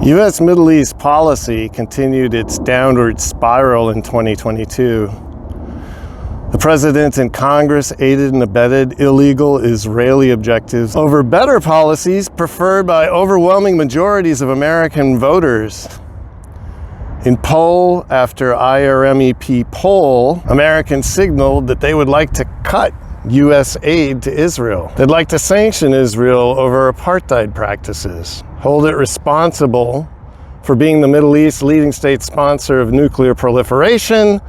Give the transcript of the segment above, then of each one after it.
U.S. Middle East policy continued its downward spiral in 2022. The President and Congress aided and abetted illegal Israeli objectives over better policies preferred by overwhelming majorities of American voters. In poll after IRmep poll, Americans signaled that they would like to cut U.S. aid to Israel. They'd like to sanction Israel over apartheid practices, hold it responsible for being the Middle East's leading state sponsor of nuclear proliferation,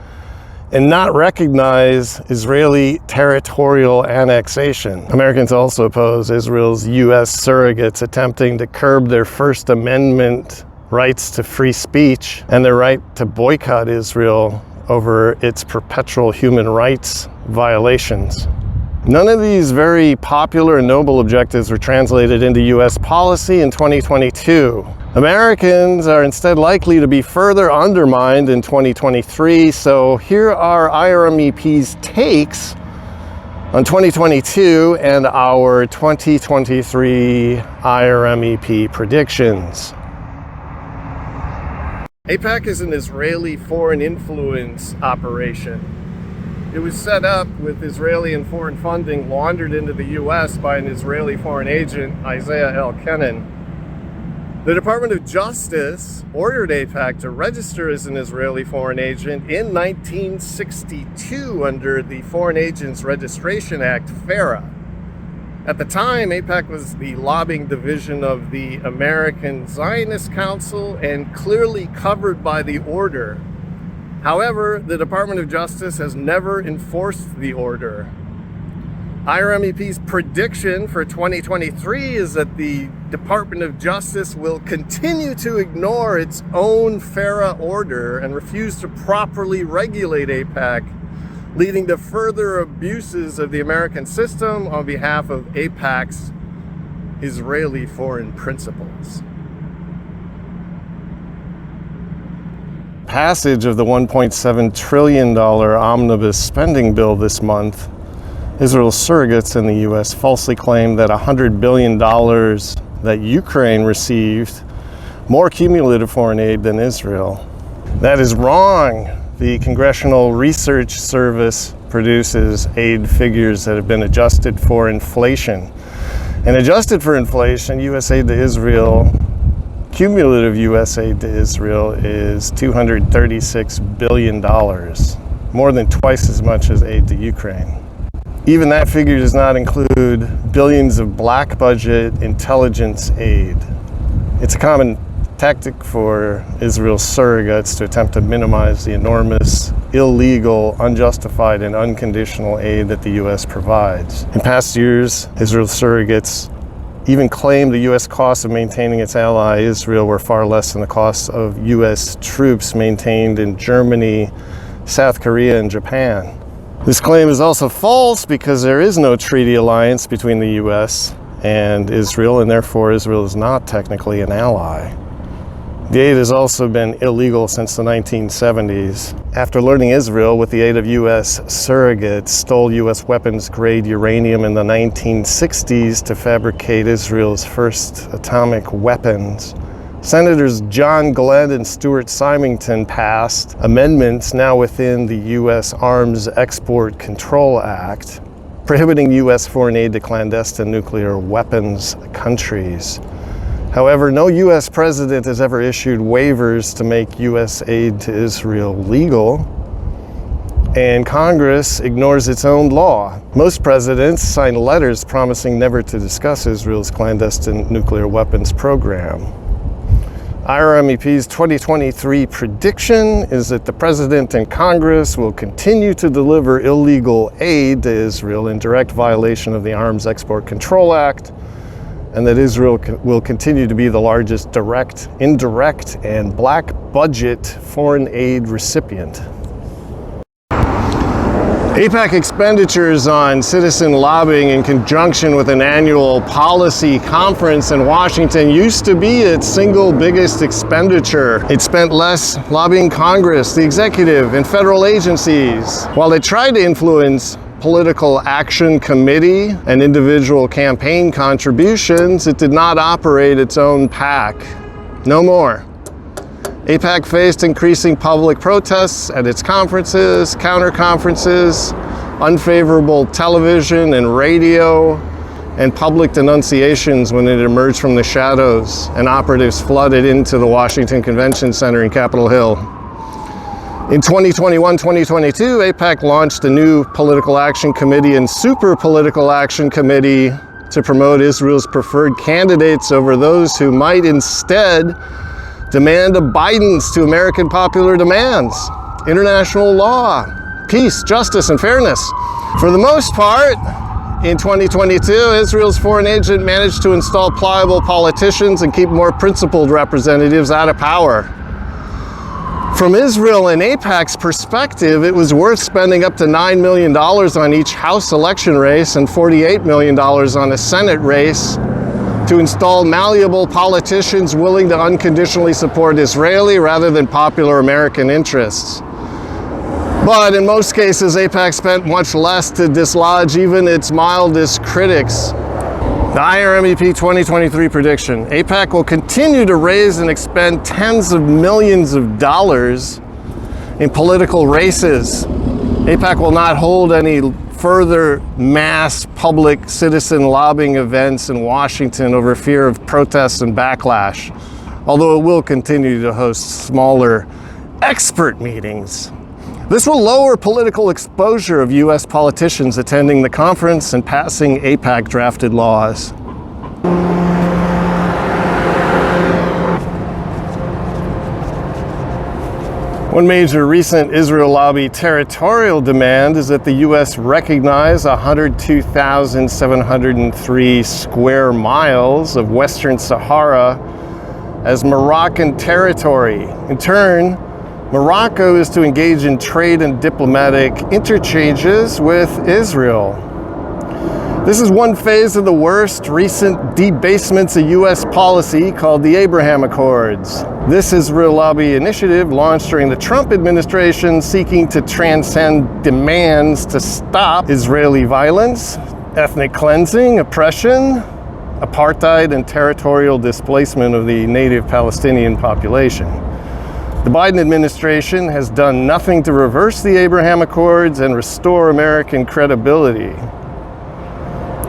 and not recognize Israeli territorial annexation. Americans also oppose Israel's U.S. surrogates attempting to curb their First Amendment rights to free speech and their right to boycott Israel over its perpetual human rights violations. None of these very popular and noble objectives were translated into U.S. policy in 2022. Americans are instead likely to be further undermined in 2023, so here are IRmep's takes on 2022 and our 2023 IRmep predictions. AIPAC is an Israeli foreign influence operation. It was set up with Israeli and foreign funding laundered into the U.S. by an Israeli foreign agent, Isaiah Elkenin. The Department of Justice ordered AIPAC to register as an Israeli foreign agent in 1962 under the Foreign Agents Registration Act, FARA. At the time, AIPAC was the lobbying division of the American Zionist Council and clearly covered by the order. However, the Department of Justice has never enforced the order. IRmep's prediction for 2023 is that the Department of Justice will continue to ignore its own FARA order and refuse to properly regulate AIPAC, leading to further abuses of the American system on behalf of AIPAC's Israeli foreign principles. Passage of the $1.7 trillion omnibus spending bill this month, Israel's surrogates in the U.S. falsely claimed that $100 billion that Ukraine received more cumulative foreign aid than Israel. That is wrong. The Congressional Research Service produces aid figures that have been adjusted for inflation. And adjusted for inflation, U.S. aid to Israel, cumulative U.S. aid to Israel is $236 billion, more than twice as much as aid to Ukraine. Even that figure does not include billions of black budget intelligence aid. It's a common tactic for Israel's surrogates to attempt to minimize the enormous, illegal, unjustified, and unconditional aid that the U.S. provides. In past years, Israel's surrogates even claimed the U.S. costs of maintaining its ally Israel were far less than the costs of U.S. troops maintained in Germany, South Korea, and Japan. This claim is also false because there is no treaty alliance between the U.S. and Israel, and therefore Israel is not technically an ally. The aid has also been illegal since the 1970s. After learning Israel, with the aid of U.S. surrogates, stole U.S. weapons-grade uranium in the 1960s to fabricate Israel's first atomic weapons, Senators John Glenn and Stuart Symington passed amendments now within the U.S. Arms Export Control Act, prohibiting U.S. foreign aid to clandestine nuclear weapons countries. However, no U.S. president has ever issued waivers to make U.S. aid to Israel legal, and Congress ignores its own law. Most presidents sign letters promising never to discuss Israel's clandestine nuclear weapons program. IRmep's 2023 prediction is that the President and Congress will continue to deliver illegal aid to Israel in direct violation of the Arms Export Control Act, and that Israel will continue to be the largest direct, indirect, and black budget foreign aid recipient. AIPAC expenditures on citizen lobbying in conjunction with an annual policy conference in Washington used to be its single biggest expenditure. It spent less lobbying Congress, the executive, and federal agencies. While it tried to influence political action committee and individual campaign contributions, it did not operate its own PAC. No more. AIPAC faced increasing public protests at its conferences, counter-conferences, unfavorable television and radio, and public denunciations when it emerged from the shadows and operatives flooded into the Washington Convention Center in Capitol Hill. In 2021-2022, AIPAC launched a new political action committee and super political action committee to promote Israel's preferred candidates over those who might instead demand abidance to American popular demands, international law, peace, justice, and fairness. For the most part, in 2022, Israel's foreign agent managed to install pliable politicians and keep more principled representatives out of power. From Israel and AIPAC's perspective, it was worth spending up to $9 million on each House election race and $48 million on a Senate race to install malleable politicians willing to unconditionally support Israeli rather than popular American interests. But in most cases, AIPAC spent much less to dislodge even its mildest critics. The IRmep 2023 prediction: AIPAC will continue to raise and expend tens of millions of dollars in political races. AIPAC will not hold any further mass public citizen lobbying events in Washington over fear of protests and backlash, although it will continue to host smaller expert meetings. This will lower political exposure of U.S. politicians attending the conference and passing AIPAC drafted laws. One major recent Israel lobby territorial demand is that the U.S. recognize 102,703 square miles of Western Sahara as Moroccan territory. In turn, Morocco is to engage in trade and diplomatic interchanges with Israel. This is one phase of the worst recent debasements of U.S. policy called the Abraham Accords. This Israel lobby initiative launched during the Trump administration, seeking to transcend demands to stop Israeli violence, ethnic cleansing, oppression, apartheid, and territorial displacement of the native Palestinian population. The Biden administration has done nothing to reverse the Abraham Accords and restore American credibility.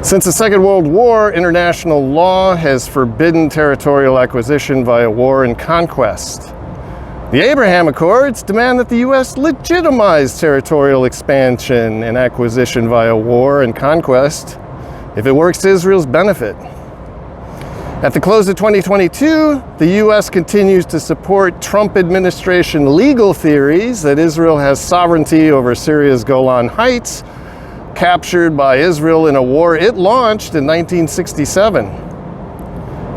Since the Second World War, international law has forbidden territorial acquisition via war and conquest. The Abraham Accords demand that the U.S. legitimize territorial expansion and acquisition via war and conquest if it works to Israel's benefit. At the close of 2022, the U.S. continues to support Trump administration legal theories that Israel has sovereignty over Syria's Golan Heights, captured by Israel in a war it launched in 1967.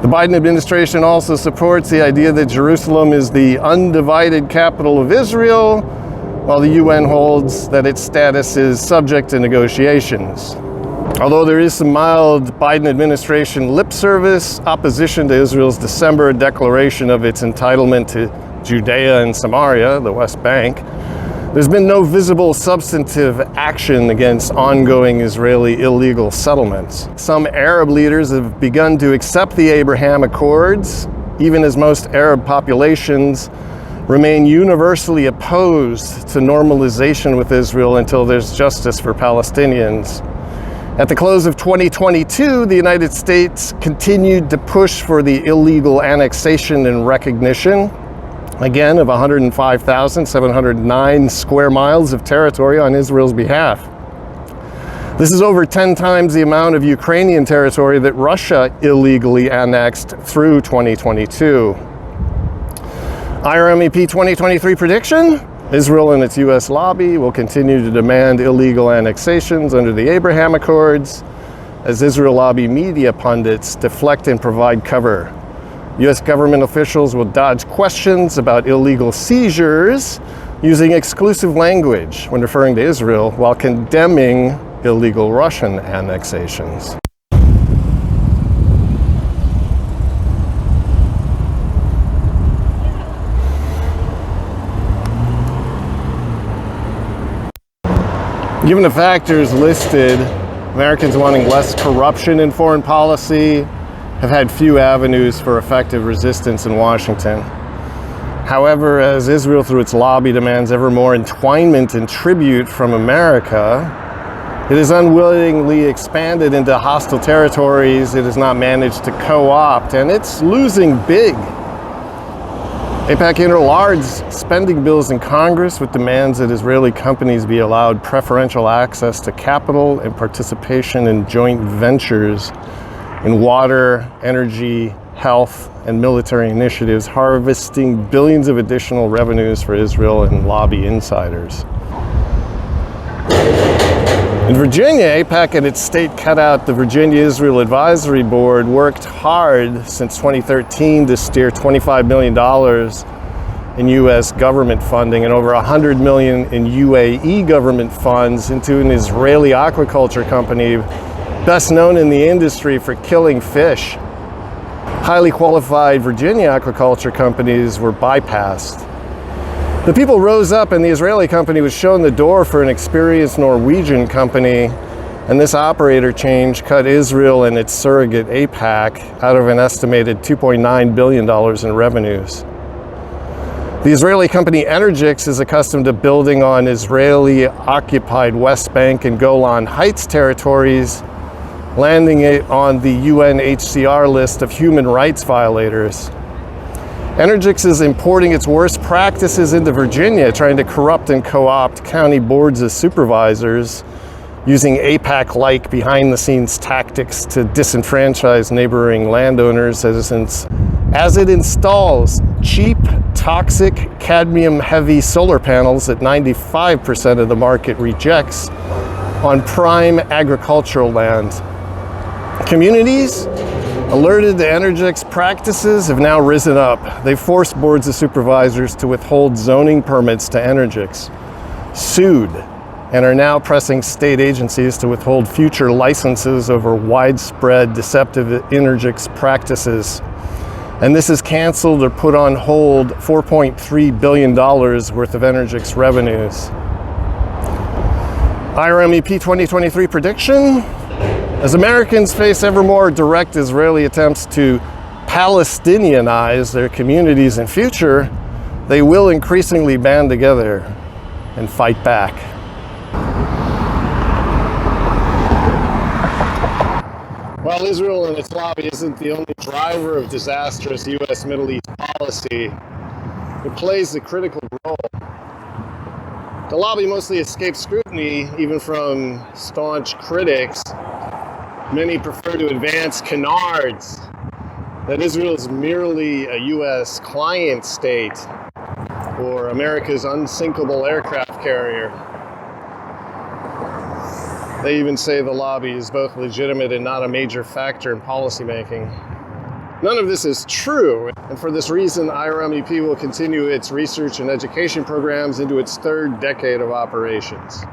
The Biden administration also supports the idea that Jerusalem is the undivided capital of Israel, while the UN holds that its status is subject to negotiations. Although there is some mild Biden administration lip service, opposition to Israel's December declaration of its entitlement to Judea and Samaria, the West Bank, there's been no visible substantive action against ongoing Israeli illegal settlements. Some Arab leaders have begun to accept the Abraham Accords, even as most Arab populations remain universally opposed to normalization with Israel until there's justice for Palestinians. At the close of 2022, the United States continued to push for the illegal annexation and recognition, again, of 105,709 square miles of territory on Israel's behalf. This is over 10 times the amount of Ukrainian territory that Russia illegally annexed through 2022. IRmep 2023 prediction: Israel and its U.S. lobby will continue to demand illegal annexations under the Abraham Accords as Israel lobby media pundits deflect and provide cover. U.S. government officials will dodge questions about illegal seizures using exclusive language when referring to Israel while condemning illegal Russian annexations. Given the factors listed, Americans wanting less corruption in foreign policy, have had few avenues for effective resistance in Washington. However, as Israel through its lobby demands ever more entwinement and tribute from America, it has unwillingly expanded into hostile territories it has not managed to co-opt, and it's losing big. AIPAC interlarged spending bills in Congress with demands that Israeli companies be allowed preferential access to capital and participation in joint ventures in water, energy, health, and military initiatives, harvesting billions of additional revenues for Israel and lobby insiders. In Virginia, AIPAC and its state cutout, the Virginia-Israel Advisory Board, worked hard since 2013 to steer $25 million in U.S. government funding and over $100 million in UAE government funds into an Israeli aquaculture company best known in the industry for killing fish. Highly qualified Virginia aquaculture companies were bypassed. The people rose up and the Israeli company was shown the door for an experienced Norwegian company, and this operator change cut Israel and its surrogate AIPAC out of an estimated $2.9 billion in revenues. The Israeli company Energix is accustomed to building on Israeli-occupied West Bank and Golan Heights territories, landing it on the UNHCR list of human rights violators. Energix is importing its worst practices into Virginia, trying to corrupt and co-opt county boards as supervisors, using AIPAC-like behind-the-scenes tactics to disenfranchise neighboring landowners as it installs cheap, toxic, cadmium-heavy solar panels that 95% of the market rejects on prime agricultural land. Communities alerted to Energix practices have now risen up. They forced boards of supervisors to withhold zoning permits to Energix, sued, and are now pressing state agencies to withhold future licenses over widespread deceptive Energix practices. And this has canceled or put on hold $4.3 billion worth of Energix revenues. IRmep 2023 prediction? As Americans face ever more direct Israeli attempts to Palestinianize their communities in future, they will increasingly band together and fight back. While Israel and its lobby isn't the only driver of disastrous U.S. Middle East policy, it plays a critical role. The lobby mostly escapes scrutiny, even from staunch critics. Many prefer to advance canards that Israel is merely a U.S. client state or America's unsinkable aircraft carrier. They even say the lobby is both legitimate and not a major factor in policymaking. None of this is true, and for this reason, IRmep will continue its research and education programs into its third decade of operations.